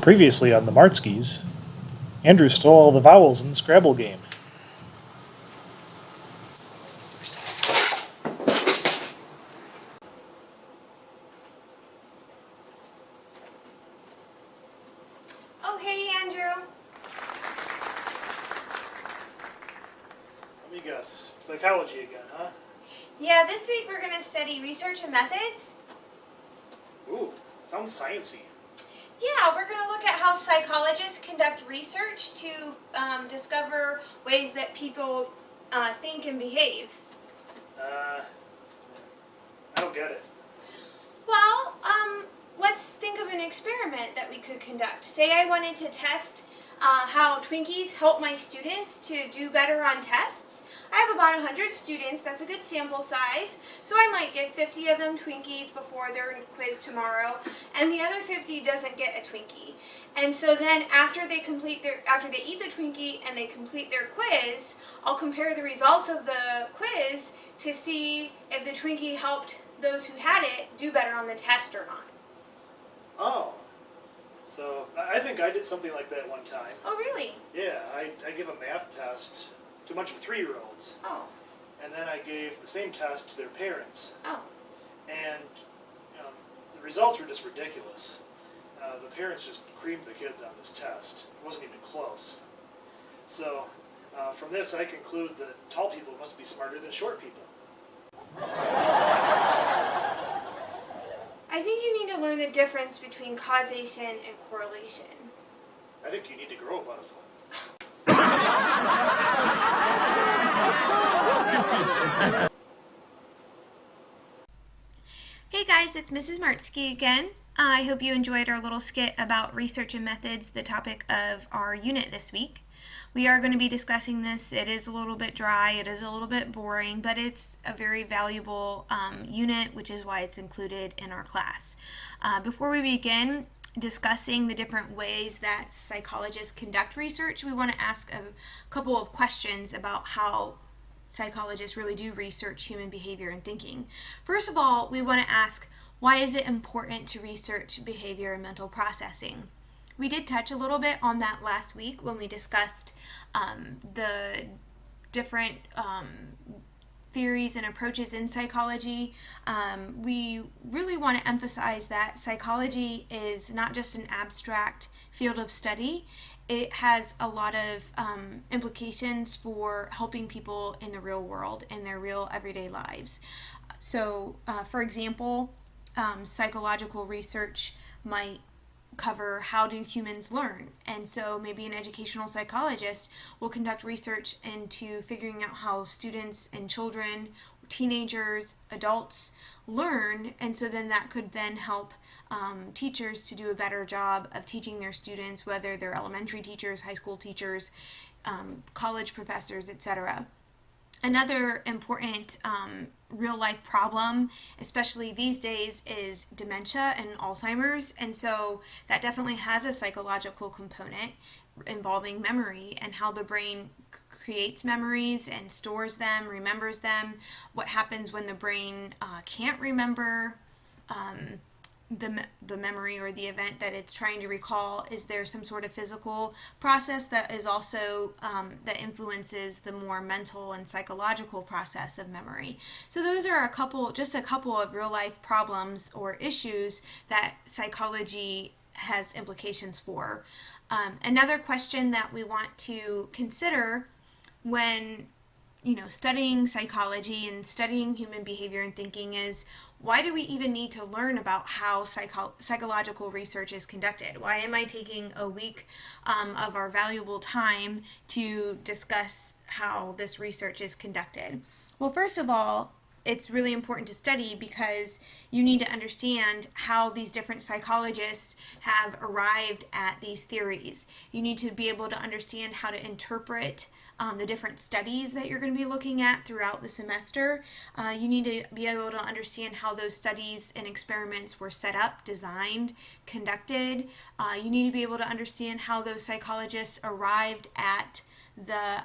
Previously on the Martskis, Andrew stole all the vowels in the Scrabble game. Oh, hey, Andrew. Let me guess. Psychology again, huh? Yeah, this week we're going to study research and methods. Ooh, sounds sciencey. Yeah, we're going to look at how psychologists conduct research to discover ways that people think and behave. I don't get it. Well, let's think of an experiment that we could conduct. Say I wanted to test how Twinkies help my students to do better on tests. I have about 100 students, that's a good sample size, so I might give 50 of them Twinkies before their quiz tomorrow, and the other 50 doesn't get a Twinkie. And so then after they eat the Twinkie and they complete their quiz, I'll compare the results of the quiz to see if the Twinkie helped those who had it do better on the test or not. Oh. So, I think I did something like that one time. Oh, really? Yeah, I gave a math test to a bunch of 3-year-olds. Oh. And then I gave the same test to their parents. Oh. And the results were just ridiculous. The parents just creamed the kids on this test. It wasn't even close. So, from this I conclude that tall people must be smarter than short people. I think you need to learn the difference between causation and correlation. I think you need to grow a butterfly. Hey guys, it's Mrs. Martsky again. I hope you enjoyed our little skit about research and methods, the topic of our unit this week. We are going to be discussing this. It is a little bit dry, it is a little bit boring, but it's a very valuable unit, which is why it's included in our class. Before we begin discussing the different ways that psychologists conduct research, we want to ask a couple of questions about how psychologists really do research human behavior and thinking. First of all, we want to ask, why is it important to research behavior and mental processing? We did touch a little bit on that last week when we discussed the different theories and approaches in psychology. We really want to emphasize that psychology is not just an abstract field of study. It has a lot of implications for helping people in the real world, in their real everyday lives. So, for example, psychological research might cover how do humans learn, and so maybe an educational psychologist will conduct research into figuring out how students and children, teenagers, adults learn, and so then that could then help teachers to do a better job of teaching their students, whether they're elementary teachers, high school teachers, college professors, etc. Another important real-life problem, especially these days, is dementia and Alzheimer's, and so that definitely has a psychological component involving memory and how the brain creates memories and stores them, remembers them, what happens when the brain can't remember the memory or the event that it's trying to recall. Is there some sort of physical process that is also that influences the more mental and psychological process of memory? So those are just a couple of real life problems or issues that psychology has implications for. Another question that we want to consider when studying psychology and studying human behavior and thinking is, why do we even need to learn about how psychological research is conducted? Why am I taking a week of our valuable time to discuss how this research is conducted? Well, first of all, it's really important to study because you need to understand how these different psychologists have arrived at these theories. You need to be able to understand how to interpret the different studies that you're going to be looking at throughout the semester. You need to be able to understand how those studies and experiments were set up, designed, conducted. You need to be able to understand how those psychologists arrived at the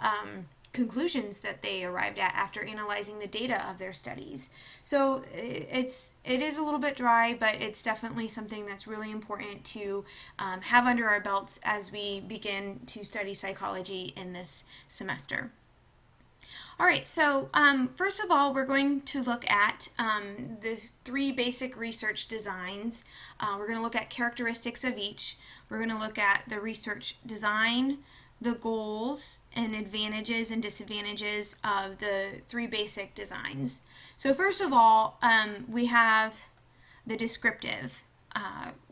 conclusions that they arrived at after analyzing the data of their studies. So it is a little bit dry, but it's definitely something that's really important to have under our belts as we begin to study psychology in this semester. All right, so first of all, we're going to look at the 3 basic research designs. We're going to look at characteristics of each. We're going to look at the research design, the goals, and advantages and disadvantages of the 3 basic designs. So first of all, we have the descriptive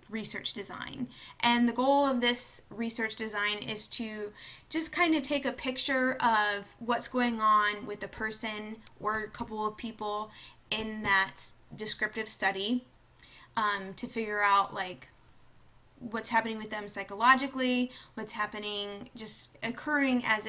research design. And the goal of this research design is to just kind of take a picture of what's going on with a person or a couple of people in that descriptive study, to figure out like what's happening with them psychologically, what's happening just occurring as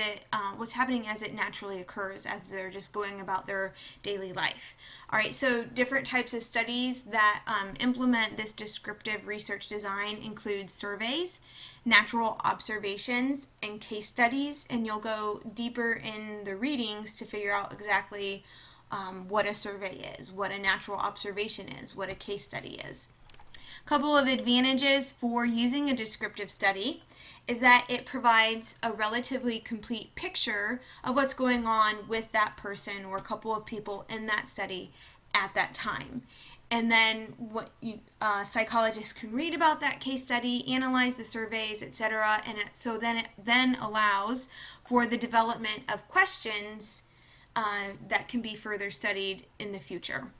what's happening as it naturally occurs as they're just going about their daily life. All right, so different types of studies that implement this descriptive research design include surveys, natural observations, and case studies, and you'll go deeper in the readings to figure out exactly what a survey is, what a natural observation is, what a case study is. Couple of advantages for using a descriptive study is that it provides a relatively complete picture of what's going on with that person or a couple of people in that study at that time. And then what psychologists can read about that case study, analyze the surveys, etc. And so then it then allows for the development of questions that can be further studied in the future.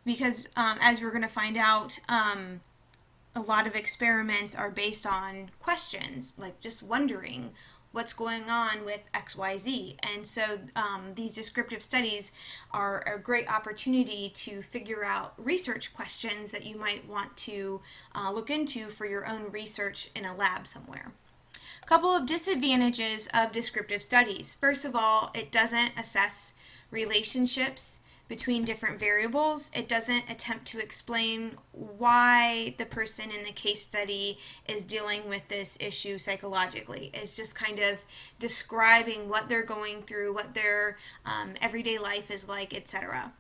Because as we're going to find out, a lot of experiments are based on questions, like just wondering what's going on with XYZ. And so these descriptive studies are a great opportunity to figure out research questions that you might want to look into for your own research in a lab somewhere. A couple of disadvantages of descriptive studies. First of all, it doesn't assess relationships between different variables. It doesn't attempt to explain why the person in the case study is dealing with this issue psychologically. It's just kind of describing what they're going through, what their everyday life is like, etc.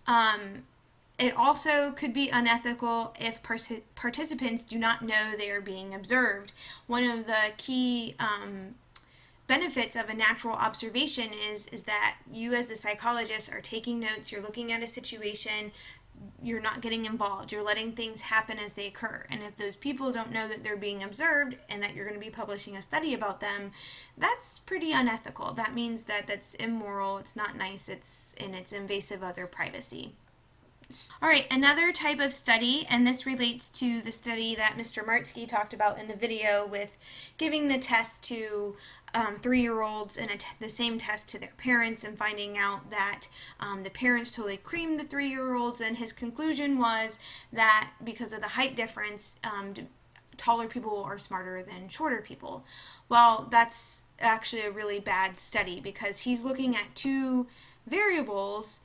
It also could be unethical if participants do not know they are being observed. One of the key benefits of a natural observation is that you as the psychologist are taking notes, you're looking at a situation, you're not getting involved, you're letting things happen as they occur. And if those people don't know that they're being observed and that you're going to be publishing a study about them, that's pretty unethical. That means that that's immoral, it's not nice, it's invasive of their privacy. All right, another type of study, and this relates to the study that Mr. Martsky talked about in the video with giving the test to 3-year-olds and the same test to their parents and finding out that the parents totally creamed the 3-year-olds, and his conclusion was that because of the height difference, taller people are smarter than shorter people. Well, that's actually a really bad study because he's looking at 2 variables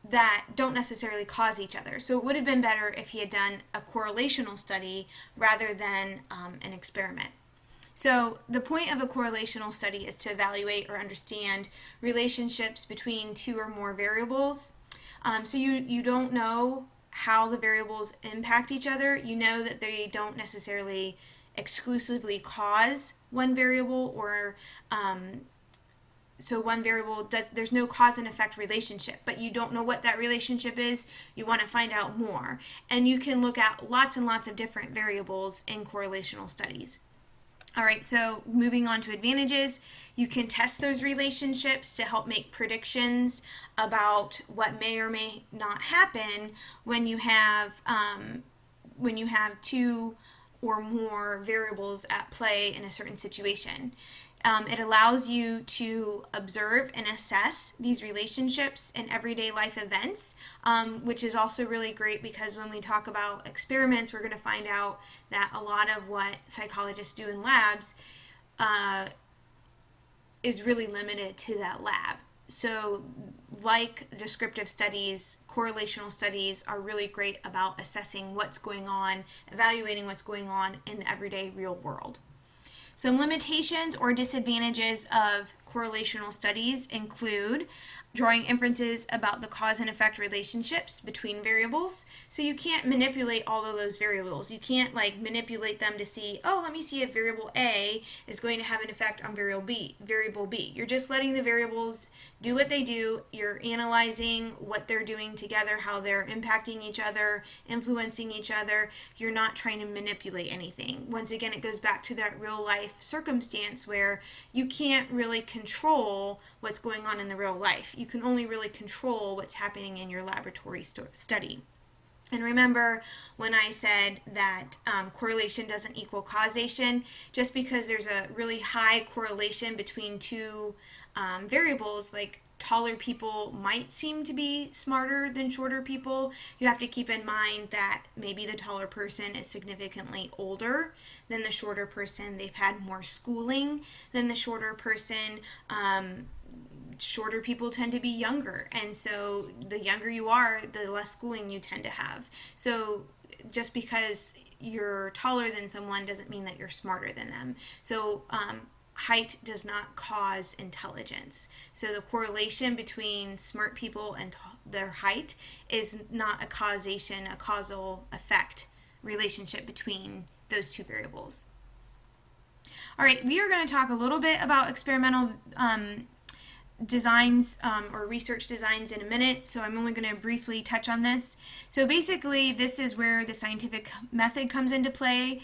that don't necessarily cause each other. So it would have been better if he had done a correlational study rather than an experiment. So the point of a correlational study is to evaluate or understand relationships between 2 or more variables. So you don't know how the variables impact each other. You know that they don't necessarily exclusively cause one variable, or so one variable there's no cause and effect relationship, but you don't know what that relationship is. You want to find out more. And you can look at lots and lots of different variables in correlational studies. All right, so moving on to advantages, you can test those relationships to help make predictions about what may or may not happen when you have 2 or more variables at play in a certain situation. It allows you to observe and assess these relationships in everyday life events, which is also really great because when we talk about experiments, we're going to find out that a lot of what psychologists do in labs is really limited to that lab. So like descriptive studies, correlational studies are really great about assessing what's going on, evaluating what's going on in the everyday real world. Some limitations or disadvantages of correlational studies include drawing inferences about the cause and effect relationships between variables. So you can't manipulate all of those variables. You can't like manipulate them to see, oh, let me see if variable A is going to have an effect on variable B. You're just letting the variables do what they do. You're analyzing what they're doing together, how they're impacting each other, influencing each other. You're not trying to manipulate anything. Once again, it goes back to that real life circumstance where you can't really control what's going on in the real life. You can only really control what's happening in your laboratory study. And remember when I said that correlation doesn't equal causation, just because there's a really high correlation between two variables, like taller people might seem to be smarter than shorter people, you have to keep in mind that maybe the taller person is significantly older than the shorter person. They've had more schooling than the shorter person. Shorter people tend to be younger, and so the younger you are, the less schooling you tend to have. So just because you're taller than someone doesn't mean that you're smarter than them. So height does not cause intelligence. So the correlation between smart people and their height is not a causal effect relationship between those two variables. All right, we are going to talk a little bit about experimental designs or research designs in a minute, so I'm only going to briefly touch on this. So basically, this is where the scientific method comes into play,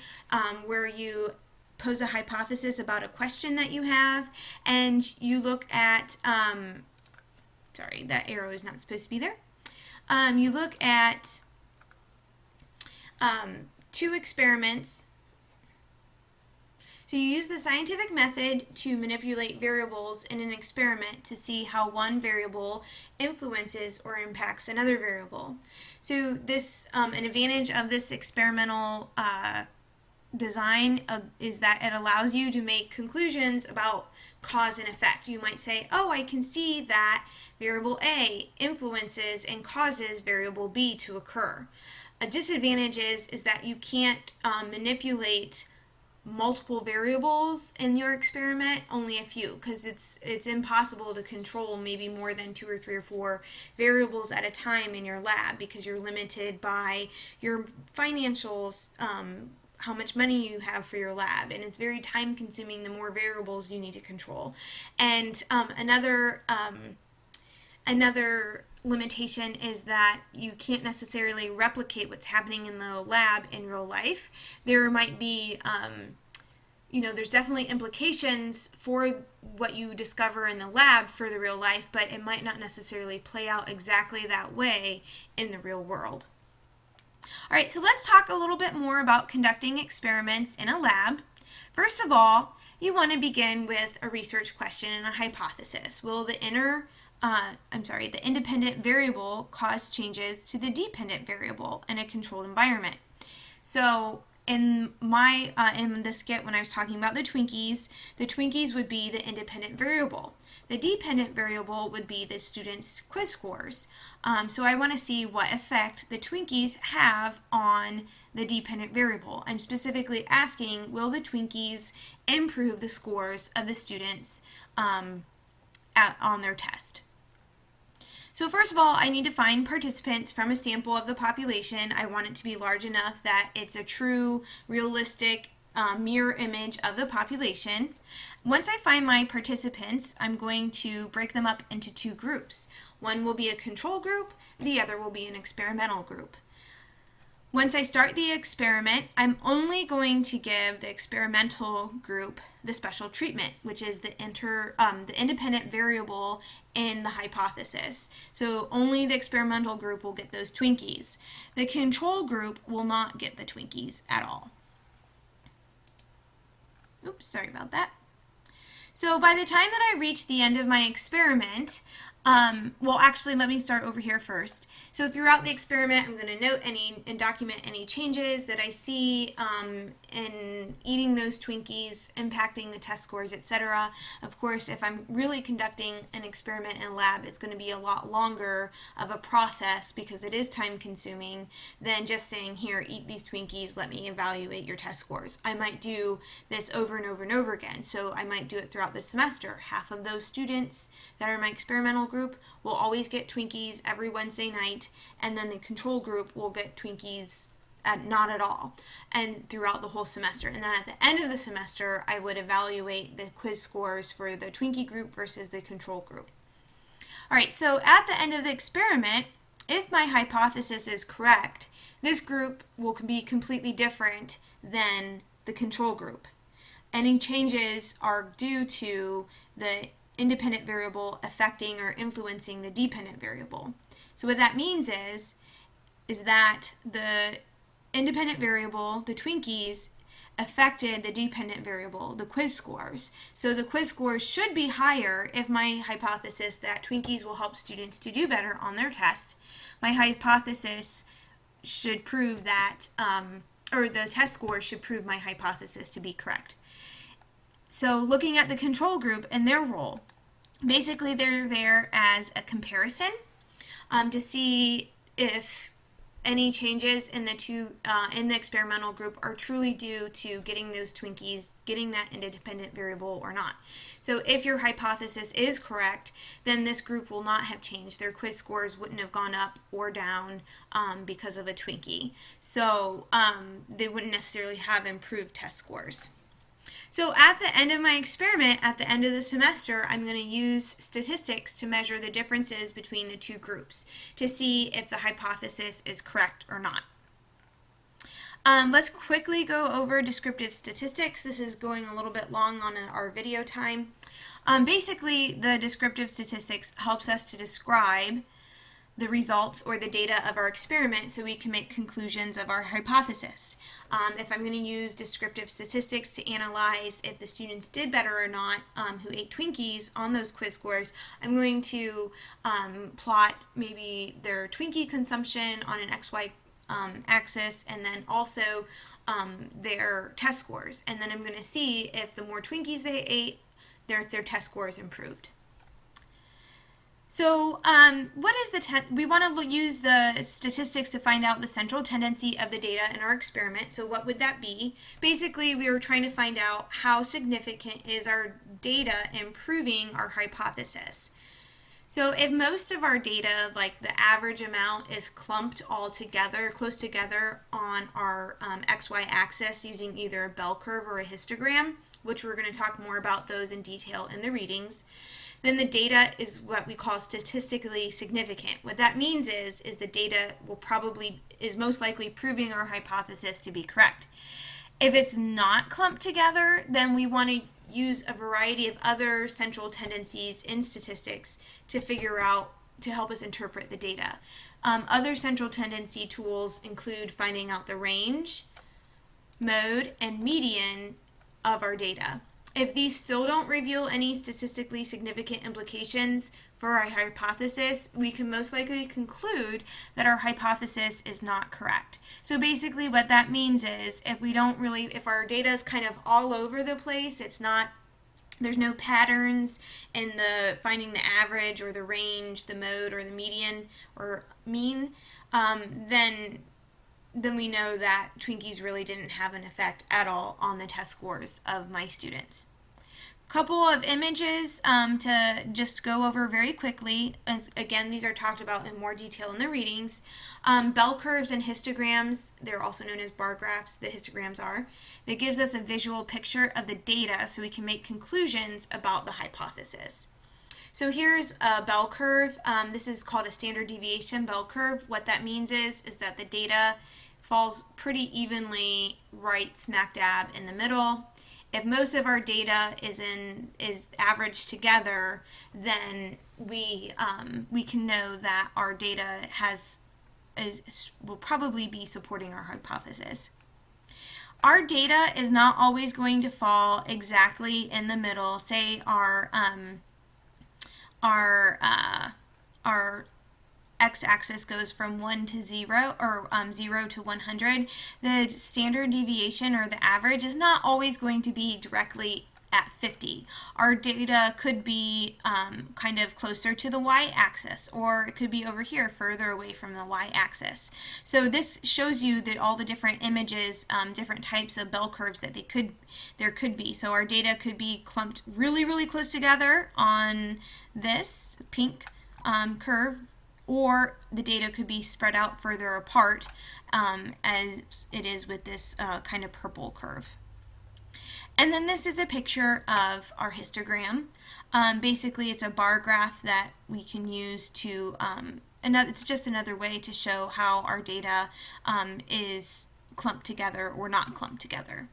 where you pose a hypothesis about a question that you have, and you look at, sorry, that arrow is not supposed to be there. You look at two experiments. So you use the scientific method to manipulate variables in an experiment to see how one variable influences or impacts another variable. So this, an advantage of this experimental design is that it allows you to make conclusions about cause and effect. You might say, oh, I can see that variable A influences and causes variable B to occur. A disadvantage is that you can't manipulate multiple variables in your experiment, only a few, because it's impossible to control maybe more than 2 or 3 or 4 variables at a time in your lab, because you're limited by your financials, how much money you have for your lab, and it's very time consuming the more variables you need to control. And another limitation is that you can't necessarily replicate what's happening in the lab in real life. There might be, there's definitely implications for what you discover in the lab for the real life, but it might not necessarily play out exactly that way in the real world. All right, so let's talk a little bit more about conducting experiments in a lab. First of all, you want to begin with a research question and a hypothesis. Will the independent variable cause changes to the dependent variable in a controlled environment? So in the skit when I was talking about the Twinkies would be the independent variable. The dependent variable would be the students' quiz scores. So I want to see what effect the Twinkies have on the dependent variable. I'm specifically asking, will the Twinkies improve the scores of the students on their test? So first of all, I need to find participants from a sample of the population. I want it to be large enough that it's a true, realistic mirror image of the population. Once I find my participants, I'm going to break them up into 2 groups. One will be a control group, the other will be an experimental group. Once I start the experiment, I'm only going to give the experimental group the special treatment, which is the independent variable in the hypothesis. So only the experimental group will get those Twinkies. The control group will not get the Twinkies at all. Oops, sorry about that. So by the time that I reach the end of my experiment, Well, actually, let me start over here first. So throughout the experiment, I'm going to note any and document any changes that I see in eating those Twinkies, impacting the test scores, etc. Of course, if I'm really conducting an experiment in a lab, it's going to be a lot longer of a process because it is time consuming than just saying, here, eat these Twinkies, let me evaluate your test scores. I might do this over and over and over again. So I might do it throughout the semester. Half of those students that are in my experimental group will always get Twinkies every Wednesday night, and then the control group will get Twinkies not at all, and throughout the whole semester. And then at the end of the semester, I would evaluate the quiz scores for the Twinkie group versus the control group. All right, so at the end of the experiment, if my hypothesis is correct, this group will be completely different than the control group. Any changes are due to the independent variable affecting or influencing the dependent variable. So what that means is that the independent variable, the Twinkies, affected the dependent variable, the quiz scores. So the quiz scores should be higher if my hypothesis that Twinkies will help students to do better on their test. My hypothesis should prove that, or the test scores should prove my hypothesis to be correct. So looking at the control group and their role, basically they're there as a comparison to see if any changes in the in the experimental group are truly due to getting those Twinkies, getting that independent variable or not. So if your hypothesis is correct, then this group will not have changed. Their quiz scores wouldn't have gone up or down because of a Twinkie. So they wouldn't necessarily have improved test scores. So at the end of my experiment, at the end of the semester, I'm going to use statistics to measure the differences between the two groups to see if the hypothesis is correct or not. Let's quickly go over descriptive statistics. This is going a little bit long on our video time. Basically, the descriptive statistics helps us to describe the results or the data of our experiment so we can make conclusions of our hypothesis. If I'm going to use descriptive statistics to analyze if the students did better or not who ate Twinkies on those quiz scores, I'm going to plot maybe their Twinkie consumption on an XY axis and then also their test scores. And then I'm going to see if the more Twinkies they ate, their test scores improved. So what is we want to use the statistics to find out the central tendency of the data in our experiment. So what would that be? Basically, we were trying to find out how significant is our data improving our hypothesis. So if most of our data, like the average amount, is clumped all together, close together on our XY axis using either a bell curve or a histogram, which we're going to talk more about those in detail in the readings, then the data is what we call statistically significant. What that means is the data is most likely proving our hypothesis to be correct. If it's not clumped together, then we want to use a variety of other central tendencies in statistics to help us interpret the data. Other central tendency tools include finding out the range, mode, and median of our data. If these still don't reveal any statistically significant implications for our hypothesis, we can most likely conclude that our hypothesis is not correct. So basically what that means is if our data is kind of all over the place, there's no patterns in the finding the average or the range, the mode, or the median or mean, then we know that Twinkies really didn't have an effect at all on the test scores of my students. Couple of images to just go over very quickly. And again, these are talked about in more detail in the readings. Bell curves and histograms, they're also known as bar graphs, the histograms are. That gives us a visual picture of the data so we can make conclusions about the hypothesis. So here's a bell curve. This is called a standard deviation bell curve. What that means is that the data falls pretty evenly right smack dab in the middle. If most of our data is averaged together, then we can know that our data will probably be supporting our hypothesis. Our data is not always going to fall exactly in the middle. Say our our x-axis goes from 1 to 0, or 0 to 100, the standard deviation, or the average, is not always going to be directly at 50. Our data could be kind of closer to the y-axis, or it could be over here further away from the y-axis. So this shows you that all the different images, different types of bell curves that there could be. So our data could be clumped really, really close together on this pink curve, or the data could be spread out further apart, as it is with this kind of purple curve. And then this is a picture of our histogram. Basically, it's a bar graph that we can use to, it's just another way to show how our data is clumped together or not clumped together.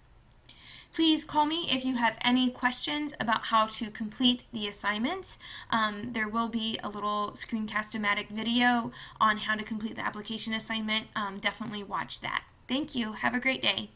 Please call me if you have any questions about how to complete the assignments. There will be a little screencast-o-matic video on how to complete the application assignment. Definitely watch that. Thank you. Have a great day.